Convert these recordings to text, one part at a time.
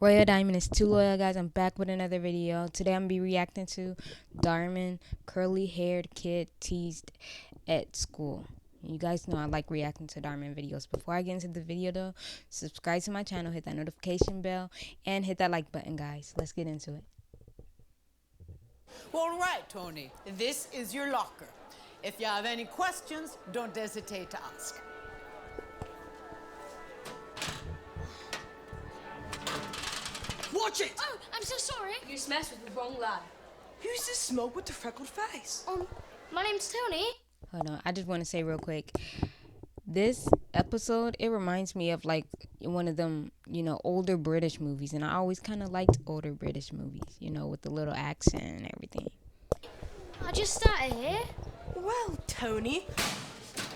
Royal Diamond is too loyal, guys. I'm back with another video. Today I'm gonna be reacting to Dhar Mann, curly haired kid teased at school. You guys know I like reacting to Dhar Mann videos. Before I get into the video though, subscribe to my channel, hit that notification bell, and hit that like button, guys. Let's get into it. All right, Tony, this is your locker. If you have any questions, don't hesitate to ask. Watch it! Oh, I'm so sorry. You just messed with the wrong lad. Who's this smoke with the freckled face? My name's Tony. Hold on, I just want to say real quick. This episode, it reminds me of like one of them, older British movies. And I always kind of liked older British movies, with the little accent and everything. I just started here. Well, Tony,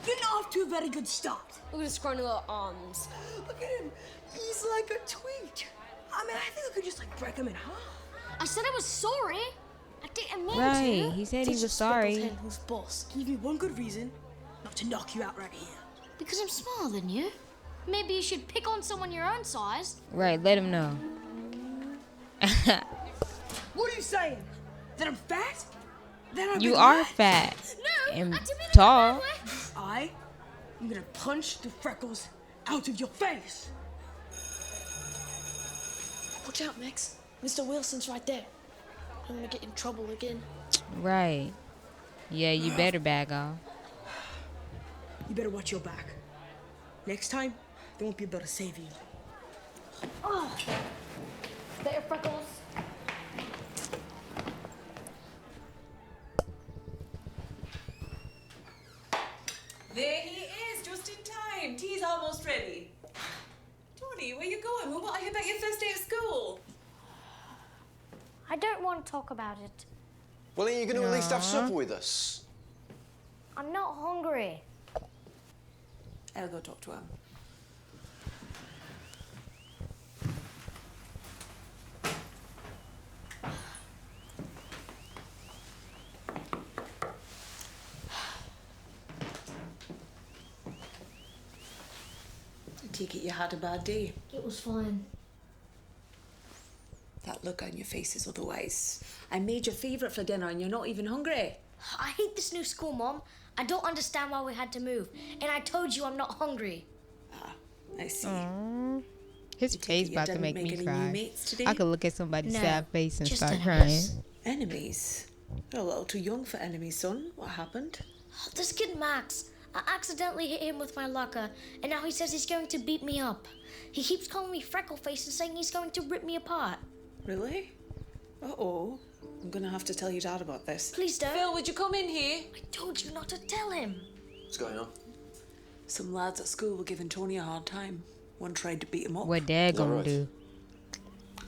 you're not off to a very good start. Look at his scrawny little arms. Look at him. He's like a tweet. I mean, I think I could just break him in half. I said I was sorry. I didn't mean Right, to. he said he Teach was the speckled sorry. hen who's boss. Give me one good reason not to knock you out right here. Because I'm smaller than you. Maybe you should pick on someone your own size. Right, let him know. What are you saying? That I'm fat? That I'm You are fat No, and I didn't mean it tall. that way. I am gonna punch the freckles out of your face. Watch out, Max. Mr. Wilson's right there. I'm gonna get in trouble again. Right. Yeah, you better bag off. You better watch your back. Next time, they won't be able to save you. There, Freckles. There he is, just in time. Tea's almost ready. Tony, where you going? What about your first day at school? I don't want to talk about it. Well, are you going to at least have supper with us? I'm not hungry. I'll go talk to him. I take it you had a bad day. It was fine. That look on your face is otherwise. I made your favourite for dinner and you're not even hungry. I hate this new school, Mom. I don't understand why we had to move. And I told you I'm not hungry. Ah, I see. Aww. His You take face it you about to didn't make make me any new cry. mates today? I could look at somebody's No, sad face and just start enemies. crying. Enemies? You're a little too young for enemies, son. What happened? This kid Max, I accidentally hit him with my locker, and now he says he's going to beat me up. He keeps calling me Freckleface and saying he's going to rip me apart. Really? Uh-oh. I'm gonna have to tell your dad about this. Please don't. Phil, would you come in here? I told you not to tell him. What's going on? Some lads at school were giving Tony a hard time. One tried to beat him up. What Dad Is that gonna right? do?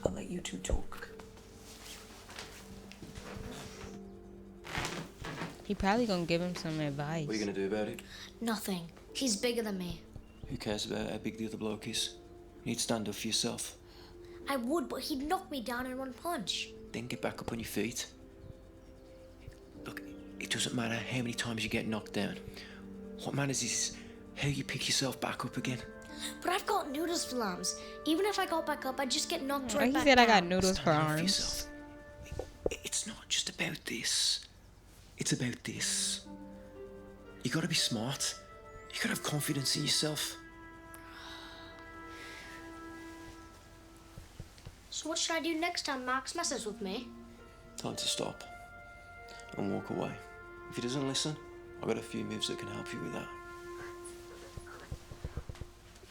I'll let you two talk. He probably gonna give him some advice. What are you going to do about it? Nothing. He's bigger than me. Who cares about how big the other bloke is? You need to stand up for yourself. I would, but he'd knock me down in one punch. Then get back up on your feet. Look, it doesn't matter how many times you get knocked down. What matters is how you pick yourself back up again. But I've got noodles for arms. Even if I got back up, I'd just get knocked right He back said I got down. noodles for Stand up for arms. yourself. It's not just about this. It's about this. You gotta be smart. You gotta have confidence in yourself. So what should I do next time Max messes with me? Time to stop and walk away. If he doesn't listen, I've got a few moves that can help you with that.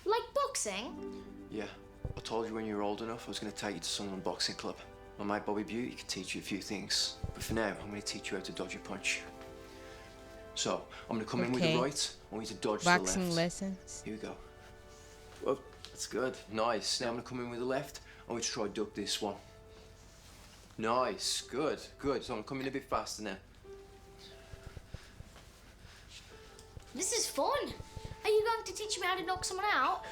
Like boxing? Yeah, I told you when you were old enough I was going to take you to Sunderland Boxing Club. My mate Bobby Beauty can teach you a few things. But for now, I'm going to teach you how to dodge a punch. So, I'm going to come in with the Okay. right. I want you to dodge Boxing to the left. lessons. Here we go. Oh, that's good. Nice. Now I'm going to come in with the left. I want you to try duck this one. Nice. Good. Good. So I'm coming a bit faster now. This is fun. Are you going to teach me how to knock someone out?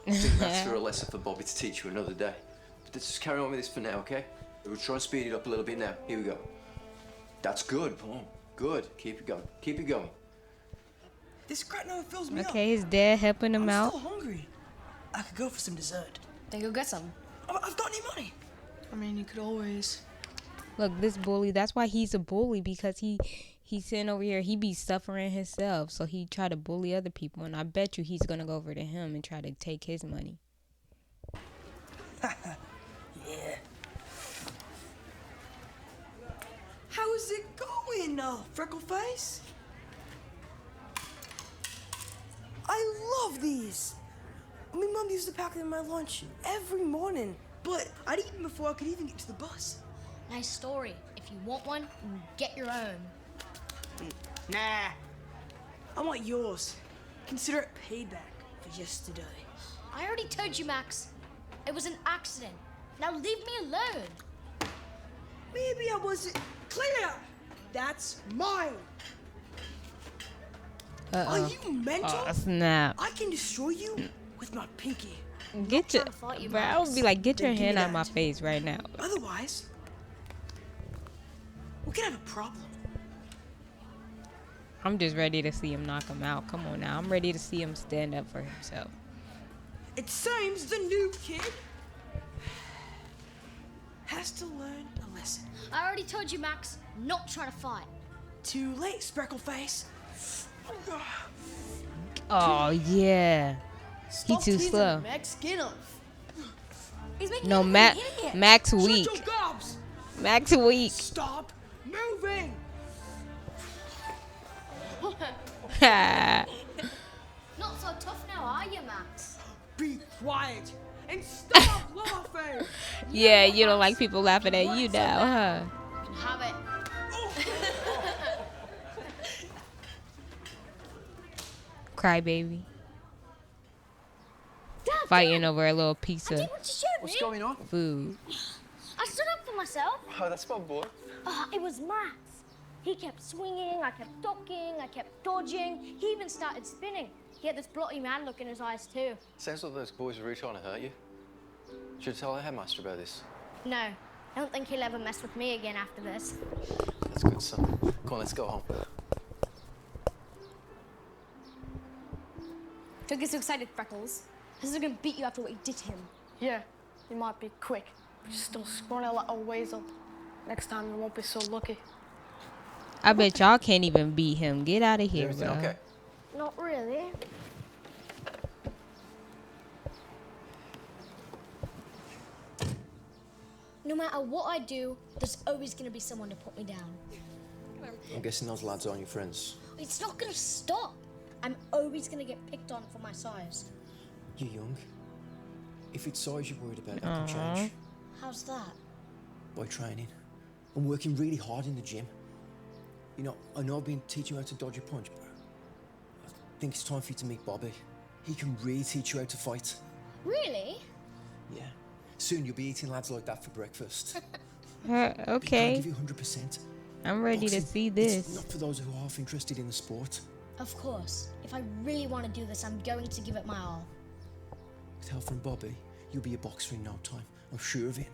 I think that's for a lesson for Bobby to teach you another day. But let's just carry on with this for now, okay? We'll try and speed it up a little bit now. Here we go. That's good. Come on. Good. Keep it going. Keep it going. This crap never fills me up. Okay, his dad helping him I'm out. still hungry. I could go for some dessert. Then go get some. I've got any money. I mean, you could always. Look, this bully, that's why he's a bully, because he's sitting over here, he be suffering himself, so he try to bully other people, and I bet you he's gonna go over to him and try to take his money. Yeah. How is it going, Freckleface? I love these. My mom used to pack them in my lunch every morning, but I'd eat them before I could even get to the bus. Nice story. If you want one, get your own. Nah. I want yours. Consider it payback for yesterday. I already told you, Max. It was an accident. Now leave me alone. Maybe I wasn't clear. That's mine. Are you mental? Oh, snap. I can destroy you with my pinky. Get your, trying to fight you, bro, I would be like, get your Then give me hand out of my that. face right now. Otherwise, we could have a problem. I'm just ready to see him knock him out. Come on now. I'm ready to see him stand up for himself. It seems the new kid has to learn a lesson. I already told you, Max, not trying to fight. Too late, Speckleface. Oh, yeah. Stop too teasing slow. Max, get him. He's making No, everything idiot. Max Shut weak. your gobs! Max weak. Stop moving! Not so tough now, are you, Max? Be quiet and stop laughing! Yeah, you don't like people laughing at you now, huh? You can have it. Crybaby. Dad, Fighting over a little piece I of did what you showed What's me. going on? food. I stood up for myself. Oh, that's my boy. It was Max. He kept swinging, I kept ducking, I kept dodging. He even started spinning. He had this bloody man look in his eyes too. Sounds like those boys are really trying to hurt you. Should I tell the headmaster about this? No, I don't think he'll ever mess with me again after this. That's good, son. Come on, let's go home. Don't get so excited, Freckles. This is gonna beat you after what you did to him. Yeah, you might be quick, but you're still scrawny a little ways up. Next time you won't be so lucky. I bet y'all can't even beat him. Get out of here, Everything bro. okay? Not really. No matter what I do, there's always gonna be someone to put me down. I'm guessing those lads aren't your friends. It's not gonna stop. I'm always gonna get picked on for my size. You're young. If it's size you're worried about, that can change. How's that? By training. I'm working really hard in the gym. You know, I know I've been teaching you how to dodge a punch, but I think it's time for you to meet Bobby. He can really teach you how to fight. Really? Yeah. Soon you'll be eating lads like that for breakfast. But you gotta Okay. give you 100%. I'm ready to Boxing, see It's this. not for those who are half interested in the sport. Of course. If I really want to do this, I'm going to give it my all. With help from Bobby, you'll be a boxer in no time. I'm sure of it.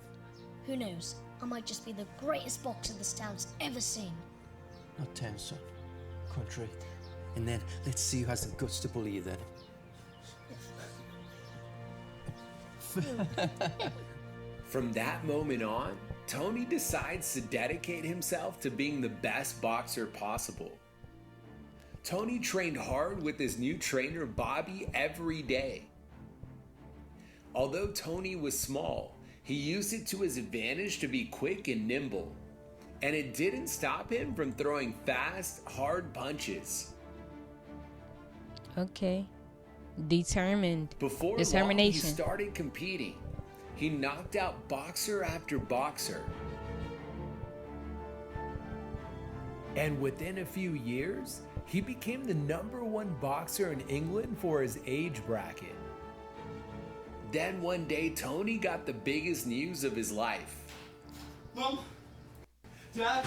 Who knows? I might just be the greatest boxer this town's ever seen. Not town, son. Country. And then let's see who has the guts to bully you then. From that moment on, Tony decides to dedicate himself to being the best boxer possible. Tony trained hard with his new trainer Bobby every day. Although Tony was small, he used it to his advantage to be quick and nimble. And it didn't stop him from throwing fast, hard punches. Okay. Determined. Before long, he Determination. started competing. He knocked out boxer after boxer. And within a few years, he became the #1 boxer in England for his age bracket. Then one day, Tony got the biggest news of his life. Mum, Dad,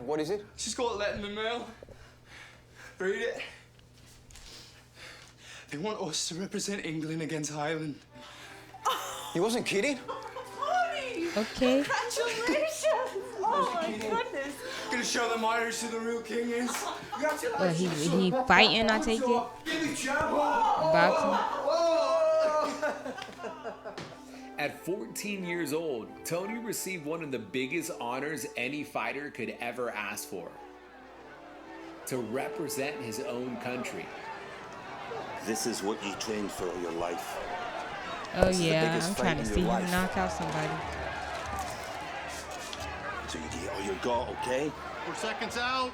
What is it? she's got a letter in the mail. Read it. They want us to represent England against Ireland. He wasn't kidding. Okay. Congratulations! Oh my goodness! Gonna show them Irish who the real king is. Well, he fighting, I take it. Give me jab. Boxing. At 14 years old, Tony received one of the biggest honors any fighter could ever ask for: to represent his own country. This is what you trained for all your life. Oh yeah, I'm trying to see him knock out somebody. So you get all you got, okay? 4 seconds out.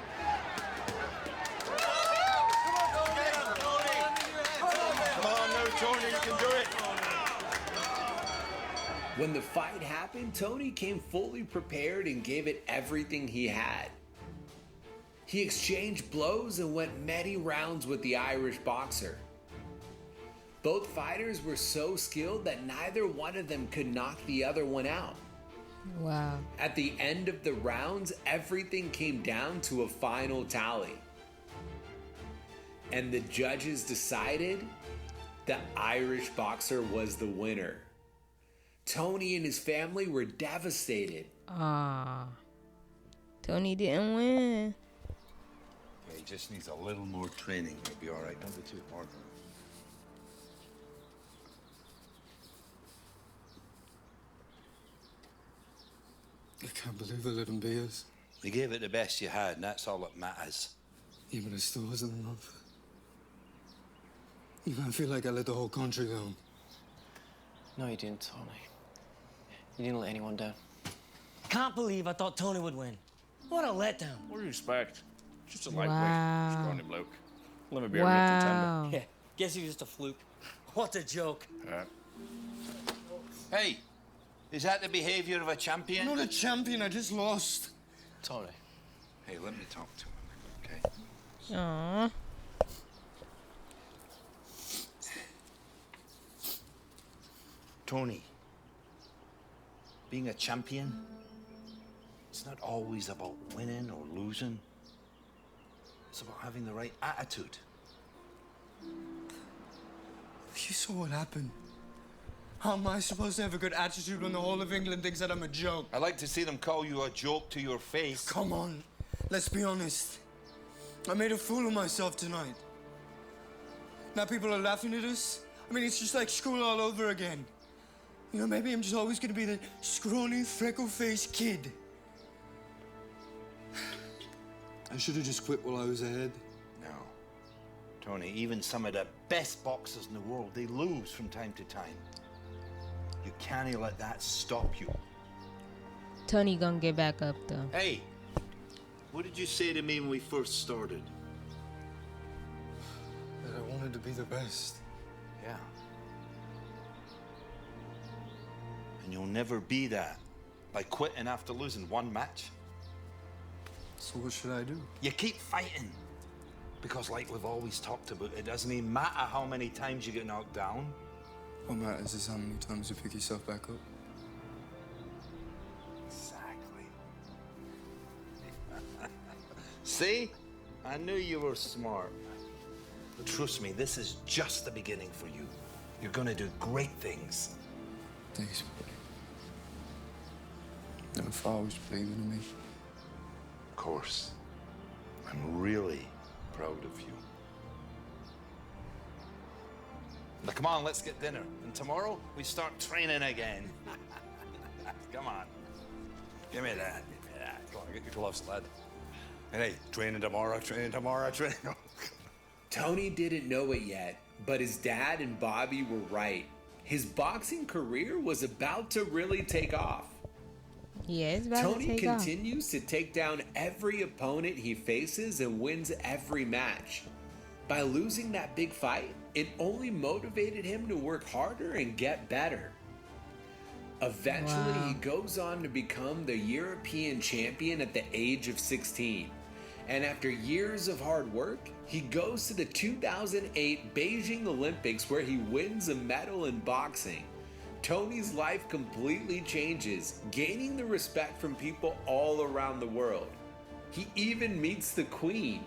Come on now, Tony, you can do it. When the fight happened, Tony came fully prepared and gave it everything he had. He exchanged blows and went many rounds with the Irish boxer. Both fighters were so skilled that neither one of them could knock the other one out. Wow. At the end of the rounds, everything came down to a final tally. And the judges decided the Irish boxer was the winner. Tony and his family were devastated. Ah, Tony didn't win. Yeah, he just needs a little more training. He'll be all right. Don't be too hard on him. I can't believe I let him beat us. You gave it the best you had, and that's all that matters. Yeah, but it still wasn't enough. Even I feel like I let the whole country down. No, you didn't, Tony. You didn't let anyone down. Can't believe I thought Tony would win. What a letdown. What do you expect? Just a lightweight, Wow. scrawny bloke. Let me be able to contender. Yeah, guess he was just a fluke. What a joke. Hey, is that the behavior of a champion? I'm not a champion, I just lost. Tony. Hey, let me talk to him, okay? Aww. Tony, being a champion, it's not always about winning or losing. It's about having the right attitude. You saw what happened. How am I supposed to have a good attitude when the whole of England thinks that I'm a joke? I like to see them call you a joke to your face. Come on, let's be honest. I made a fool of myself tonight. Now people are laughing at us. I mean, it's just like school all over again. You know, maybe I'm just always gonna be the scrawny, freckle-faced kid. I should have just quit while I was ahead. No. Tony, even some of the best boxers in the world, they lose from time to time. You can't let that stop you. Tony gonna get back up though. Hey, what did you say to me when we first started? That I wanted to be the best. Yeah. And you'll never be that by quitting after losing one match. So what should I do? You keep fighting. Because like we've always talked about, it doesn't even matter how many times you get knocked down. What matters is how many times you pick yourself back up. Exactly. See? I knew you were smart. But trust me, this is just the beginning for you. You're gonna do great things. Thanks, buddy. Never thought I was believing in me. Of course. I'm really proud of you. Now, come on, let's get dinner. And tomorrow, we start training again. Come on. Give me that. Give me that. Come on, get your gloves, lad. And hey, training tomorrow, training tomorrow, training. Tony didn't know it yet, but his dad and Bobby were right. His boxing career was about to really take off. Yeah, it's about Tony to take off. continues to take down every opponent he faces and wins every match. By losing that big fight, it only motivated him to work harder and get better. Eventually, Wow. he goes on to become the European champion at the age of 16. And after years of hard work, he goes to the 2008 Beijing Olympics where he wins a medal in boxing. Tony's life completely changes, gaining the respect from people all around the world. He even meets the Queen.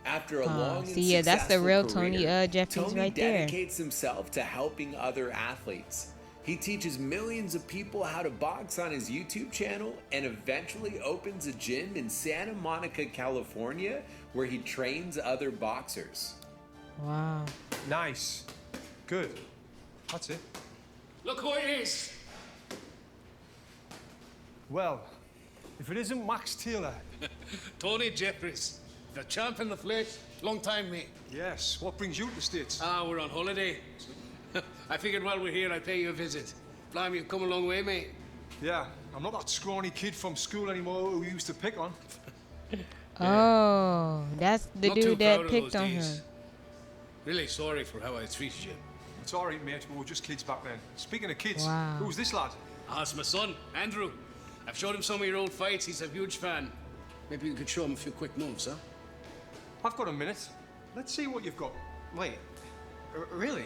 After a long and see, yeah, that's the successful real career, Tony Jeffries Tony right there. dedicates himself to helping other athletes. He teaches millions of people how to box on his YouTube channel and eventually opens a gym in Santa Monica, California, where he trains other boxers. Wow. Nice. Good. That's it. Look who it is. Well, if it isn't Max Taylor. Tony Jeffries, the champ in the flesh. Long time, mate. Yes. What brings you to the States? We're on holiday. I figured while we're here, I'd pay you a visit. Blimey, you've come a long way, mate. Yeah, I'm not that scrawny kid from school anymore who we used to pick on. Oh, that's the Not too dude proud that of picked those on days. him. Really sorry for how I treated you. It's all right, mate. We were just kids back then. Speaking of kids, Wow. who's this lad? It's my son, Andrew. I've showed him some of your old fights. He's a huge fan. Maybe you could show him a few quick moves, huh? I've got a minute. Let's see what you've got. Wait, really?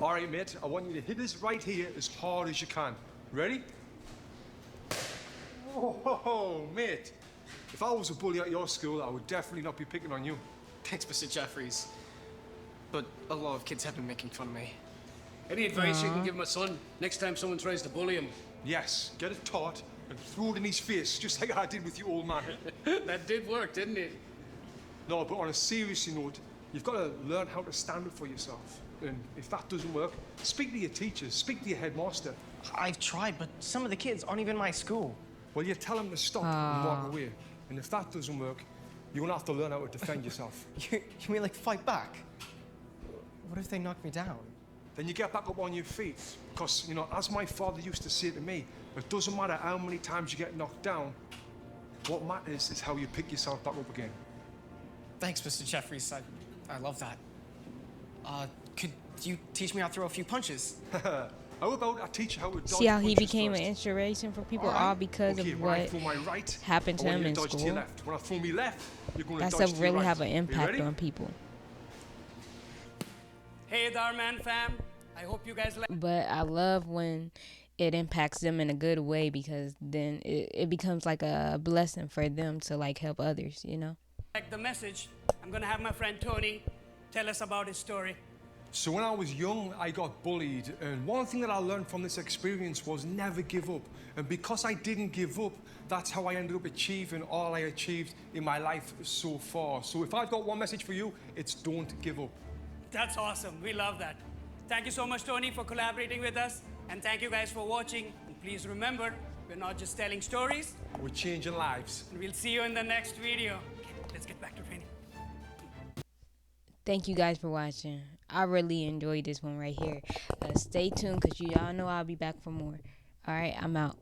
All right, mate. I want you to hit this right here as hard as you can. Ready? Oh, mate. If I was a bully at your school, I would definitely not be picking on you. Thanks, Mr. Jeffries. But a lot of kids have been making fun of me. Any advice you can give my son next time someone tries to bully him? Yes, get it taught and throw it in his face, just like I did with you, old man. That did work, didn't it? No, but on a serious note, you've got to learn how to stand up for yourself. And if that doesn't work, speak to your teachers, speak to your headmaster. I've tried, but some of the kids aren't even my school. Well, you tell them to stop and walk away. And if that doesn't work, you're going to have to learn how to defend yourself. You mean like fight back? What if they knock me down? Then you get back up on your feet. Because, you know, as my father used to say to me, it doesn't matter how many times you get knocked down. What matters is how you pick yourself back up again. Thanks, Mr. Jeffries. I love that. Could you teach me how to throw a few punches? How about I teach you how to dodge See how he punches became first? an inspiration for people, All all right. because Okay, of when I what throw my right, happened to I want him you in to dodge to your school. left. When I throw me left, you're going to That dodge stuff to your really right. have an Are you impact ready? on people. Hey, Dhar Mann fam. I hope you guys like. But I love when it impacts them in a good way, because then it becomes like a blessing for them to like help others, you know? Like the message, I'm gonna have my friend Tony tell us about his story. So when I was young, I got bullied, and one thing that I learned from this experience was never give up. And because I didn't give up, that's how I ended up achieving all I achieved in my life so far. So if I've got one message for you, it's don't give up. That's awesome. We love that. Thank you so much, Tony, for collaborating with us. And thank you guys for watching. And please remember, we're not just telling stories. We're changing lives. And we'll see you in the next video. Okay, let's get back to training. Thank you guys for watching. I really enjoyed this one right here. Stay tuned, because y'all know I'll be back for more. All right, I'm out.